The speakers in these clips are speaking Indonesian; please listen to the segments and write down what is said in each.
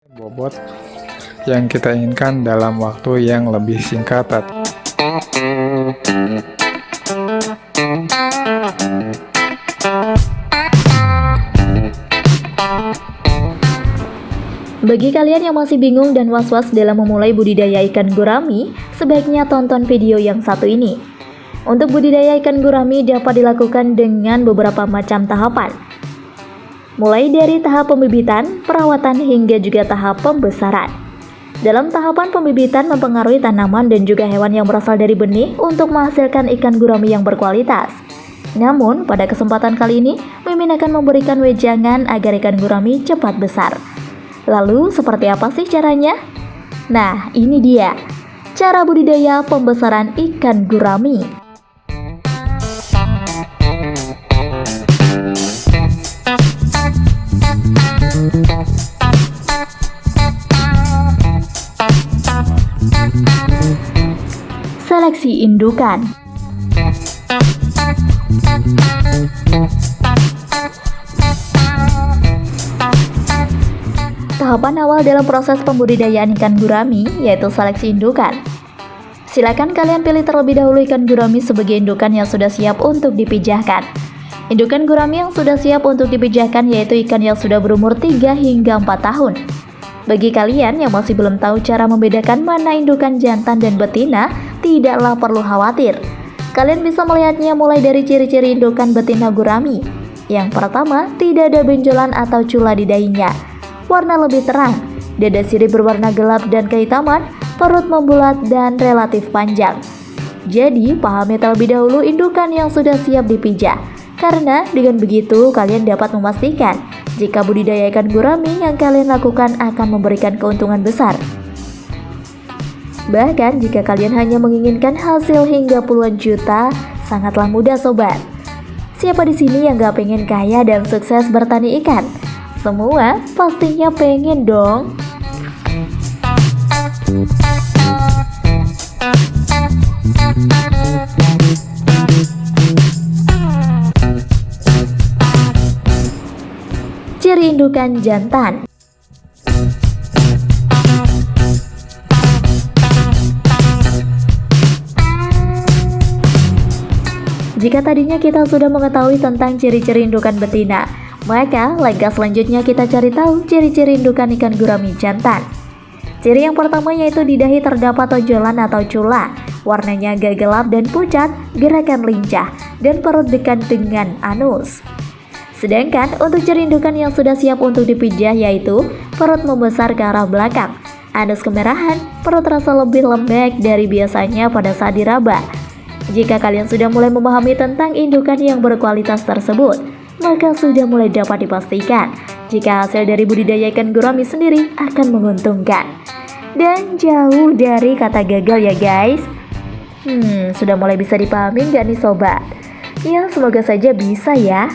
bobot yang kita inginkan dalam waktu yang lebih singkat. Bagi kalian yang masih bingung dan was-was dalam memulai budidaya ikan gurami, sebaiknya tonton video yang satu ini. Untuk budidaya ikan gurami dapat dilakukan dengan beberapa macam tahapan. Mulai dari tahap pembibitan, perawatan hingga juga tahap pembesaran. Dalam tahapan pembibitan mempengaruhi tanaman dan juga hewan yang berasal dari benih untuk menghasilkan ikan gurami yang berkualitas. Namun, pada kesempatan kali ini, Mimin akan memberikan wejangan agar ikan gurami cepat besar. Lalu, seperti apa sih caranya? Nah, ini dia cara budidaya pembesaran ikan gurami. Seleksi indukan. Tahapan awal dalam proses pembudidayaan ikan gurami yaitu seleksi indukan. Silakan kalian pilih terlebih dahulu ikan gurami sebagai indukan yang sudah siap untuk dipijahkan. Indukan gurami yang sudah siap untuk dipijahkan yaitu ikan yang sudah berumur 3 hingga 4 tahun. Bagi kalian yang masih belum tahu cara membedakan mana indukan jantan dan betina, tidaklah perlu khawatir. Kalian bisa melihatnya mulai dari ciri-ciri indukan betina gurami. Yang pertama, tidak ada benjolan atau cula di dahinya. Warna lebih terang, dada sirip berwarna gelap dan kehitaman, perut membulat dan relatif panjang. Jadi, pahami terlebih dahulu indukan yang sudah siap dipijah. Karena dengan begitu kalian dapat memastikan jika budidaya ikan gurami yang kalian lakukan akan memberikan keuntungan besar. Bahkan jika kalian hanya menginginkan hasil hingga puluhan juta, sangatlah mudah sobat. Siapa di sini yang gak pengen kaya dan sukses bertani ikan? Semua pastinya pengen dong. Ciri indukan jantan. Jika tadinya kita sudah mengetahui tentang ciri-ciri indukan betina, maka langkah selanjutnya kita cari tahu ciri-ciri indukan ikan gurami jantan. Ciri yang pertama yaitu di dahi terdapat tonjolan atau cula, warnanya agak gelap dan pucat, gerakan lincah, dan perut dekat dengan anus. Sedangkan untuk ciri indukan yang sudah siap untuk dipijah yaitu perut membesar ke arah belakang, anus kemerahan, perut terasa lebih lembek dari biasanya pada saat diraba. Jika kalian sudah mulai memahami tentang indukan yang berkualitas tersebut, maka sudah mulai dapat dipastikan jika hasil dari budidaya ikan gurami sendiri akan menguntungkan. Dan jauh dari kata gagal ya guys. Sudah mulai bisa dipahami nggak nih sobat? Ya semoga saja bisa ya.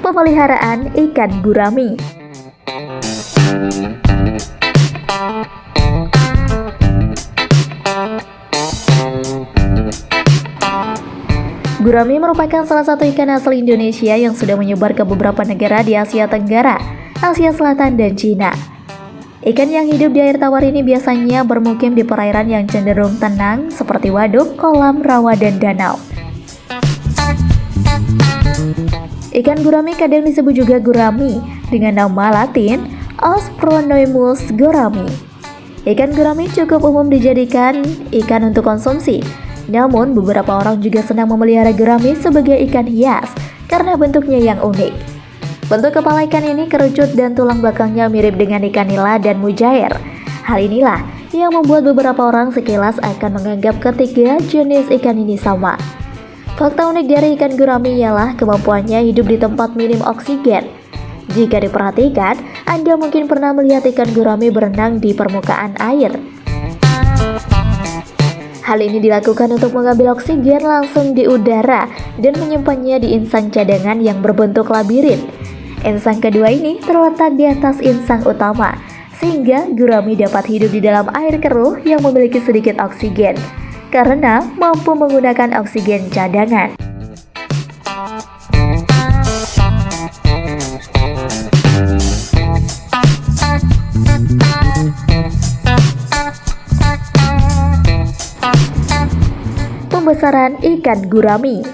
Pemeliharaan ikan gurami. Gurami merupakan salah satu ikan asli Indonesia yang sudah menyebar ke beberapa negara di Asia Tenggara, Asia Selatan, dan Cina. Ikan yang hidup di air tawar ini biasanya bermukim di perairan yang cenderung tenang seperti waduk, kolam, rawa, dan danau. Ikan gurami kadang disebut juga gurami dengan nama latin Aspronoimus gurami. Ikan gurami cukup umum dijadikan ikan untuk konsumsi. Namun beberapa orang juga senang memelihara gurami sebagai ikan hias karena bentuknya yang unik. Bentuk kepala ikan ini kerucut dan tulang belakangnya mirip dengan ikan nila dan mujair. Hal inilah yang membuat beberapa orang sekilas akan menganggap ketiga jenis ikan ini sama. Fakta unik dari ikan gurami ialah kemampuannya hidup di tempat minim oksigen. Jika diperhatikan, Anda mungkin pernah melihat ikan gurami berenang di permukaan air. Hal ini dilakukan untuk mengambil oksigen langsung di udara dan menyimpannya di insang cadangan yang berbentuk labirin. Insang kedua ini terletak di atas insang utama, sehingga gurami dapat hidup di dalam air keruh yang memiliki sedikit oksigen, karena mampu menggunakan oksigen cadangan. Pembesaran ikan gurami.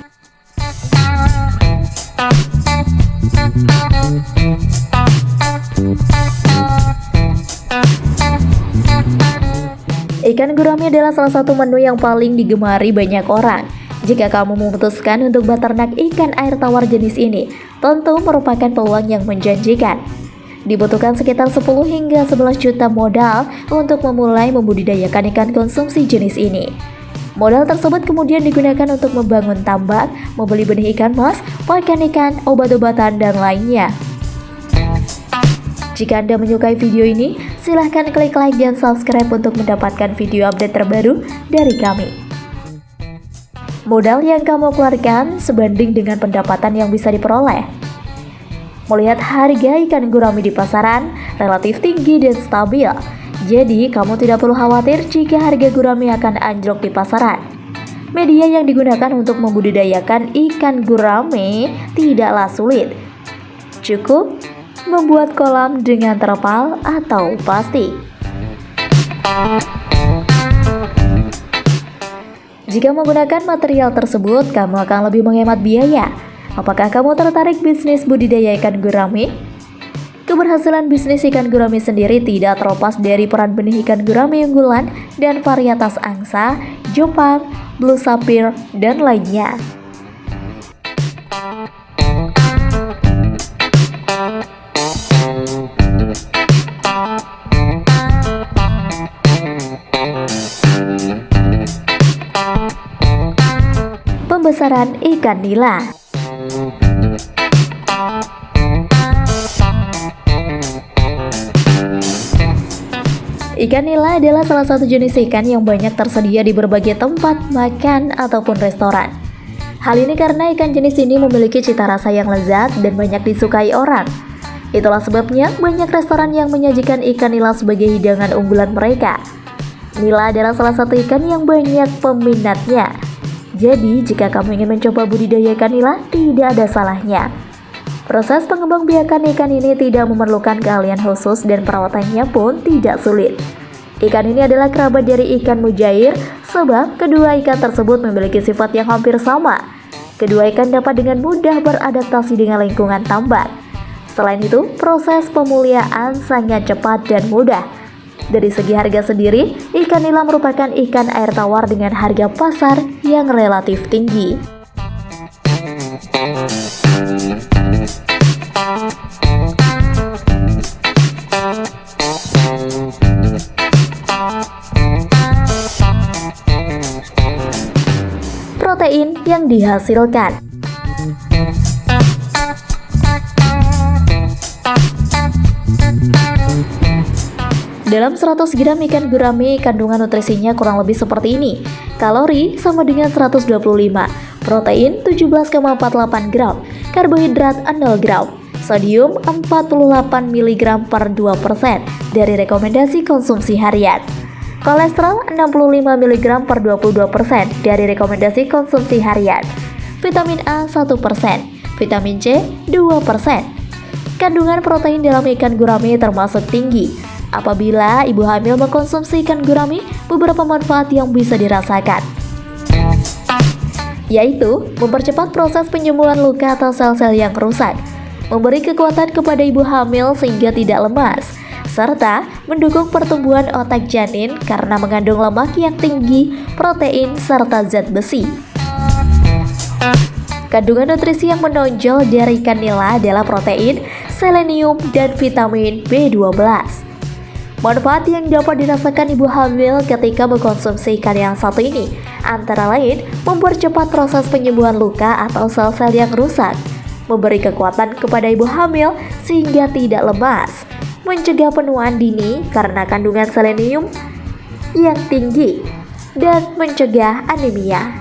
Ikan gurami adalah salah satu menu yang paling digemari banyak orang. Jika kamu memutuskan untuk beternak ikan air tawar jenis ini, tentu merupakan peluang yang menjanjikan. Dibutuhkan sekitar 10 hingga 11 juta modal untuk memulai membudidayakan ikan konsumsi jenis ini. Modal tersebut kemudian digunakan untuk membangun tambak, membeli benih ikan mas, pakan ikan, obat-obatan, dan lainnya. Jika Anda menyukai video ini, silahkan klik like dan subscribe untuk mendapatkan video update terbaru dari kami. Modal yang kamu keluarkan sebanding dengan pendapatan yang bisa diperoleh. Melihat harga ikan gurami di pasaran relatif tinggi dan stabil, jadi kamu tidak perlu khawatir jika harga gurami akan anjlok di pasaran. Media yang digunakan untuk membudidayakan ikan gurami tidaklah sulit. Cukup membuat kolam dengan terpal atau plastik. Jika menggunakan material tersebut, kamu akan lebih menghemat biaya. Apakah kamu tertarik bisnis budidaya ikan gurami? Keberhasilan bisnis ikan gurami sendiri tidak terlepas dari peran benih ikan gurami unggulan dan varietas angsa, jompang, blue sapphire, dan lainnya. Pembesaran ikan nila. Ikan nila adalah salah satu jenis ikan yang banyak tersedia di berbagai tempat makan ataupun restoran. Hal ini karena ikan jenis ini memiliki cita rasa yang lezat dan banyak disukai orang. Itulah sebabnya banyak restoran yang menyajikan ikan nila sebagai hidangan unggulan mereka. Nila adalah salah satu ikan yang banyak peminatnya. Jadi, jika kamu ingin mencoba budidaya ikan nila, tidak ada salahnya. Proses pengembangbiakan ikan ini tidak memerlukan keahlian khusus dan perawatannya pun tidak sulit. Ikan ini adalah kerabat dari ikan mujair, sebab kedua ikan tersebut memiliki sifat yang hampir sama. Kedua ikan dapat dengan mudah beradaptasi dengan lingkungan tambak. Selain itu, proses pemuliaan sangat cepat dan mudah. Dari segi harga sendiri, ikan nila merupakan ikan air tawar dengan harga pasar yang relatif tinggi. Protein yang dihasilkan. Dalam 100 gram ikan gurami, kandungan nutrisinya kurang lebih seperti ini. Kalori sama dengan 125, protein 17,48 gram, karbohidrat 0 gram, sodium 48 mg per 2% dari rekomendasi konsumsi harian. Kolesterol 65 mg per 22% dari rekomendasi konsumsi harian. Vitamin A 1%, vitamin C 2%. Kandungan protein dalam ikan gurami termasuk tinggi. Apabila ibu hamil mengkonsumsi ikan gurami, beberapa manfaat yang bisa dirasakan, yaitu mempercepat proses penyembuhan luka atau sel-sel yang rusak, memberi kekuatan kepada ibu hamil sehingga tidak lemas, serta mendukung pertumbuhan otak janin karena mengandung lemak yang tinggi, protein, serta zat besi. Kandungan nutrisi yang menonjol dari ikan nila adalah protein, selenium, dan vitamin B12. Manfaat yang dapat dirasakan ibu hamil ketika mengkonsumsi ikan yang satu ini antara lain mempercepat proses penyembuhan luka atau sel-sel yang rusak, memberi kekuatan kepada ibu hamil sehingga tidak lemas, mencegah penuaan dini karena kandungan selenium yang tinggi, dan mencegah anemia.